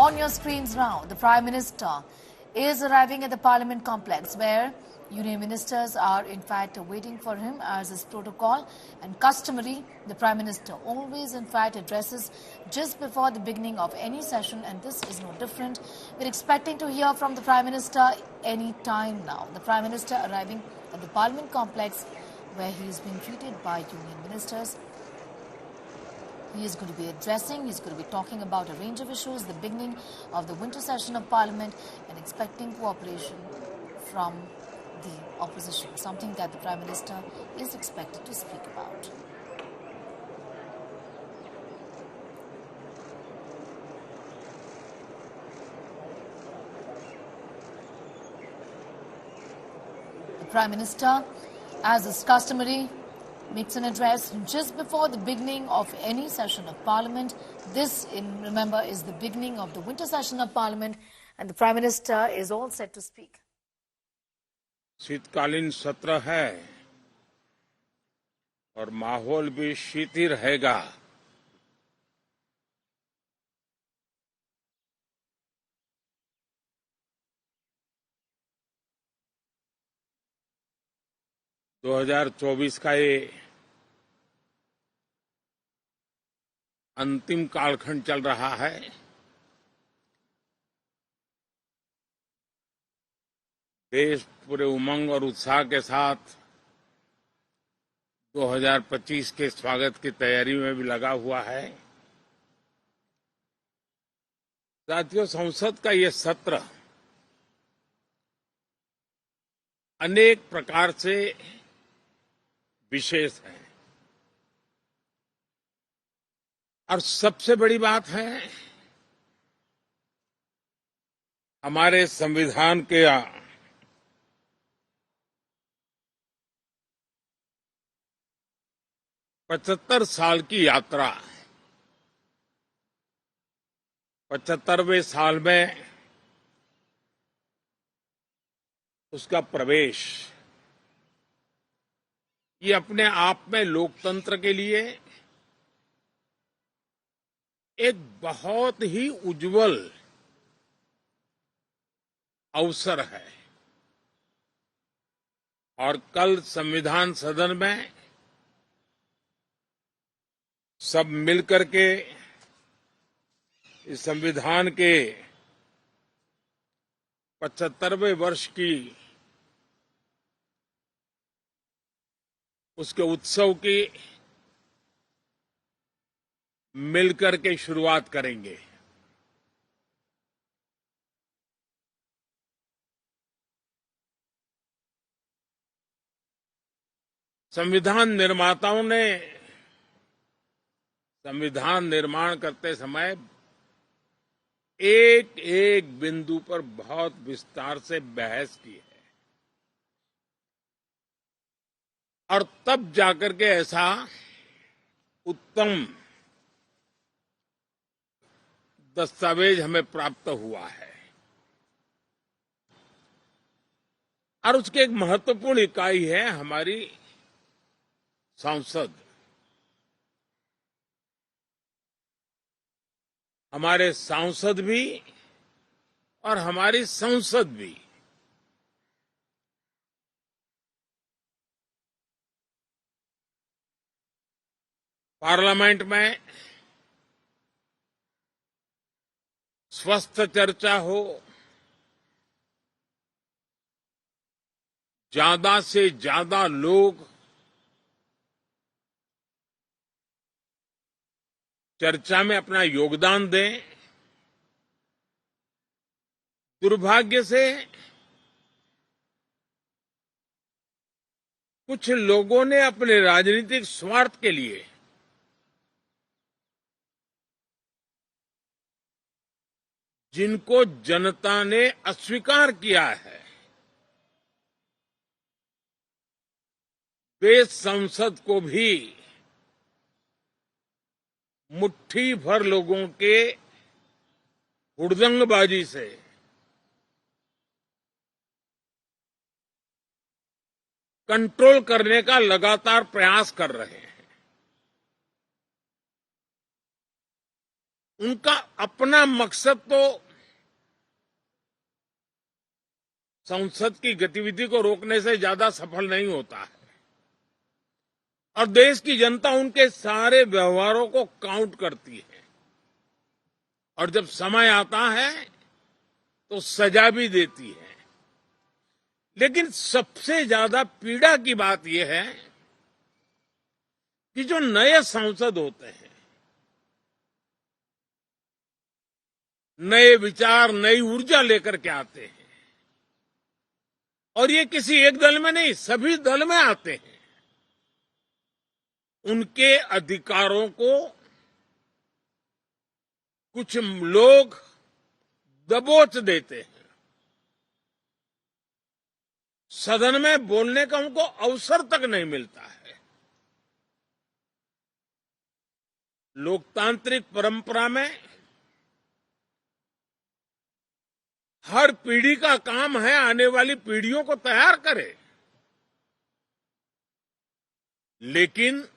On your screens now, the Prime Minister is arriving at the Parliament complex where Union ministers are in fact waiting for him as is protocol and customary. The Prime Minister always in fact addresses just before the beginning of any session, and this is no different. We're expecting to hear from the Prime Minister any time now. The Prime Minister arriving at the Parliament complex where he is being treated by Union ministers. He is going to be addressing, he's going to be talking about a range of issues, the beginning of the winter session of Parliament and expecting cooperation from the opposition, something that the Prime Minister is expected to speak about. The Prime Minister, as is customary, makes an address just before the beginning of any session of Parliament. This, remember, is the beginning of the winter session of Parliament, and the Prime Minister is all set to speak. शीतकालीन सत्र है और माहौल भी शीत ही रहेगा। दो 2024 का ये अंतिम कालखंड चल रहा है। देश पूरे उमंग और उत्साह के साथ 2025 के स्वागत की तैयारी में भी लगा हुआ है। साथियों, संसद का ये सत्र अनेक प्रकार से विशेष है और सबसे बड़ी बात है हमारे संविधान के 75 साल की यात्रा, 75वें साल में उसका प्रवेश, ये अपने आप में लोकतंत्र के लिए एक बहुत ही उज्जवल अवसर है। और कल संविधान सदन में सब मिलकर के इस संविधान के 75वें वर्ष की उसके उत्सव की मिलकर के शुरुआत करेंगे। संविधान निर्माताओं ने संविधान निर्माण करते समय एक एक बिंदु पर बहुत विस्तार से बहस की है और तब जाकर के ऐसा उत्तम दस्तावेज हमें प्राप्त हुआ है। और उसकी एक महत्वपूर्ण इकाई है हमारी संसद। हमारे सांसद भी और हमारी संसद भी पार्लियामेंट में स्वस्थ चर्चा हो, ज्यादा से ज्यादा लोग चर्चा में अपना योगदान दें। दुर्भाग्य से कुछ लोगों ने अपने राजनीतिक स्वार्थ के लिए जिनको जनता ने अस्वीकार किया है, वे संसद को भी मुट्ठी भर लोगों के हुड़दंगबाजी से कंट्रोल करने का लगातार प्रयास कर रहे हैं। उनका अपना मकसद तो संसद की गतिविधि को रोकने से ज्यादा सफल नहीं होता है और देश की जनता उनके सारे व्यवहारों को काउंट करती है और जब समय आता है तो सजा भी देती है। लेकिन सबसे ज्यादा पीड़ा की बात यह है कि जो नए सांसद होते हैं, नए विचार, नई ऊर्जा लेकर के आते हैं और ये किसी एक दल में नहीं, सभी दल में आते हैं, उनके अधिकारों को कुछ लोग दबोच देते हैं। सदन में बोलने का उनको अवसर तक नहीं मिलता है। लोकतांत्रिक परंपरा में हर पीढ़ी का काम है आने वाली पीढ़ियों को तैयार करे, लेकिन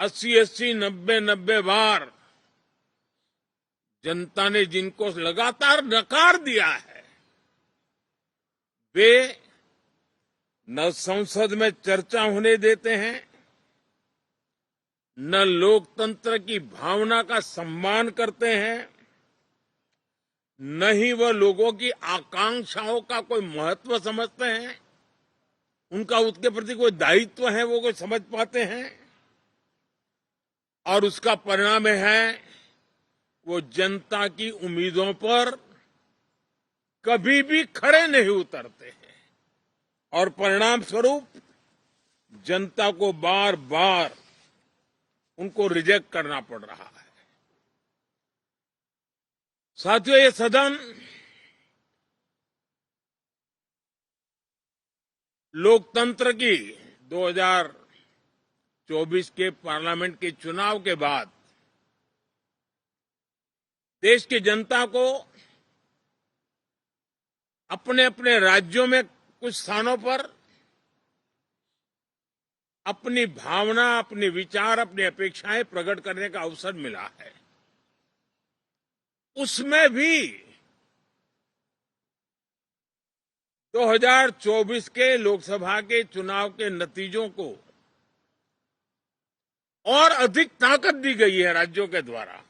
80-80, 90-90 बार जनता ने जिनको लगातार नकार दिया है, वे न संसद में चर्चा होने देते हैं, न लोकतंत्र की भावना का सम्मान करते हैं, न ही वह लोगों की आकांक्षाओं का कोई महत्व समझते हैं, उनका उसके प्रति कोई दायित्व है वो कोई समझ पाते हैं। और उसका परिणाम है वो जनता की उम्मीदों पर कभी भी खरे नहीं उतरते हैं और परिणाम स्वरूप जनता को बार बार उनको रिजेक्ट करना पड़ रहा है। साथियों, ये सदन लोकतंत्र की 2024 के पार्लियामेंट के चुनाव के बाद देश की जनता को अपने अपने राज्यों में कुछ स्थानों पर अपनी भावना, अपने विचार, अपनी अपेक्षाएं प्रकट करने का अवसर मिला है। उसमें भी 2024 के लोकसभा के चुनाव के नतीजों को और अधिक ताकत दी गई है राज्यों के द्वारा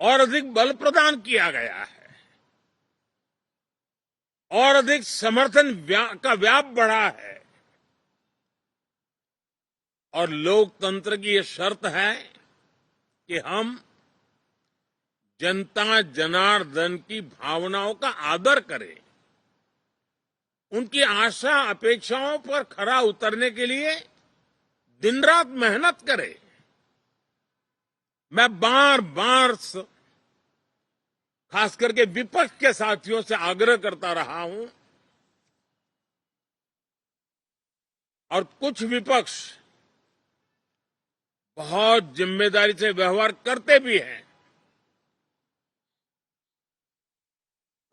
और अधिक बल प्रदान किया गया है और अधिक समर्थन का व्याप बढ़ा है। और लोकतंत्र की ये शर्त है कि हम जनता जनार्दन की भावनाओं का आदर करें, उनकी आशा अपेक्षाओं पर खरा उतरने के लिए दिन रात मेहनत करें। मैं बार बार खास करके विपक्ष के साथियों से आग्रह करता रहा हूं और कुछ विपक्ष बहुत जिम्मेदारी से व्यवहार करते भी हैं।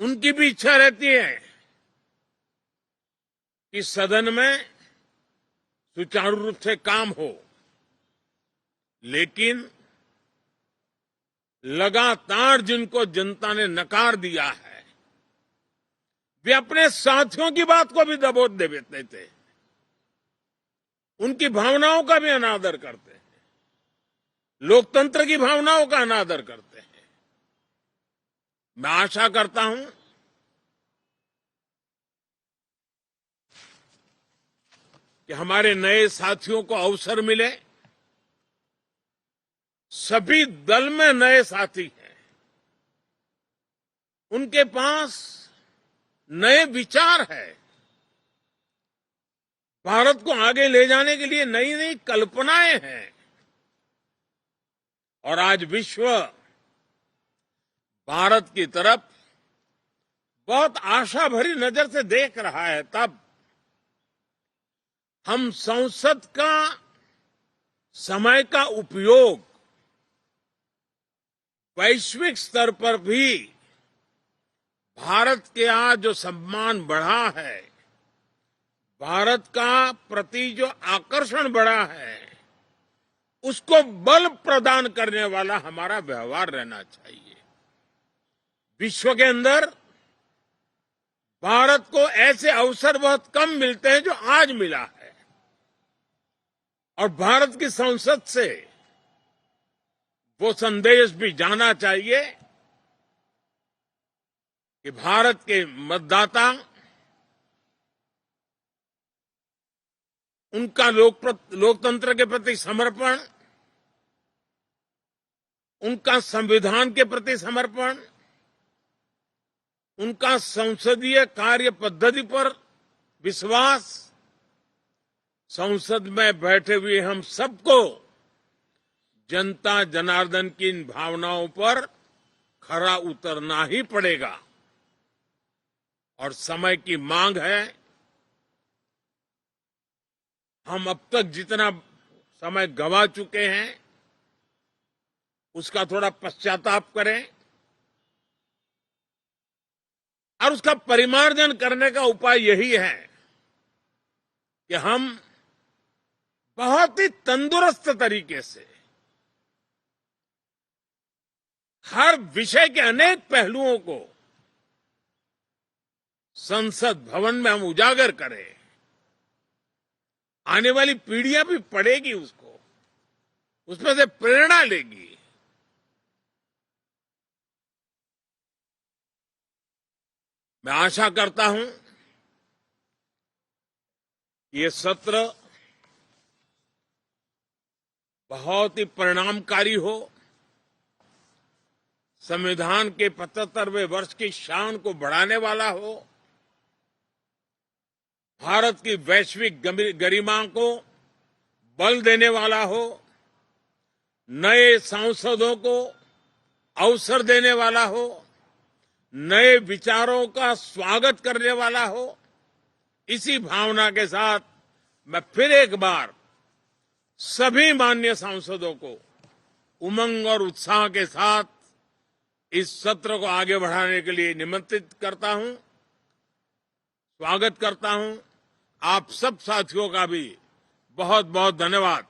उनकी भी इच्छा रहती है कि सदन में सुचारू रूप से काम हो, लेकिन लगातार जिनको जनता ने नकार दिया है, वे अपने साथियों की बात को भी दबोच देते थे, उनकी भावनाओं का भी अनादर करते हैं, लोकतंत्र की भावनाओं का अनादर करते हैं। मैं आशा करता हूं कि हमारे नए साथियों को अवसर मिले। सभी दल में नए साथी हैं, उनके पास नए विचार है, भारत को आगे ले जाने के लिए नई नई कल्पनाएं हैं और आज विश्व भारत की तरफ बहुत आशा भरी नजर से देख रहा है। तब हम संसद का समय का उपयोग वैश्विक स्तर पर भी भारत के आज जो सम्मान बढ़ा है, भारत का प्रति जो आकर्षण बढ़ा है, उसको बल प्रदान करने वाला हमारा व्यवहार रहना चाहिए। विश्व के अंदर भारत को ऐसे अवसर बहुत कम मिलते हैं जो आज मिला है, और भारत की संसद से वो संदेश भी जाना चाहिए कि भारत के मतदाता, उनका लोकतंत्र के प्रति समर्पण, उनका संविधान के प्रति समर्पण, उनका संसदीय कार्य पद्धति पर विश्वास, संसद में बैठे हुए हम सबको जनता जनार्दन की इन भावनाओं पर खरा उतरना ही पड़ेगा। और समय की मांग है, हम अब तक जितना समय गंवा चुके हैं उसका थोड़ा पश्चाताप करें और उसका परिमार्जन करने का उपाय यही है कि हम बहुत ही तंदुरुस्त तरीके से हर विषय के अनेक पहलुओं को संसद भवन में हम उजागर करें। आने वाली पीढ़ियां भी पढ़ेगी उसको, उसमें से प्रेरणा लेगी। मैं आशा करता हूं ये सत्र बहुत ही परिणामकारी हो, संविधान के 75वें वर्ष की शान को बढ़ाने वाला हो, भारत की वैश्विक गरिमा को बल देने वाला हो, नए सांसदों को अवसर देने वाला हो, नए विचारों का स्वागत करने वाला हो। इसी भावना के साथ मैं फिर एक बार सभी माननीय सांसदों को उमंग और उत्साह के साथ इस सत्र को आगे बढ़ाने के लिए निमंत्रित करता हूं, स्वागत करता हूं। आप सब साथियों का भी बहुत बहुत धन्यवाद।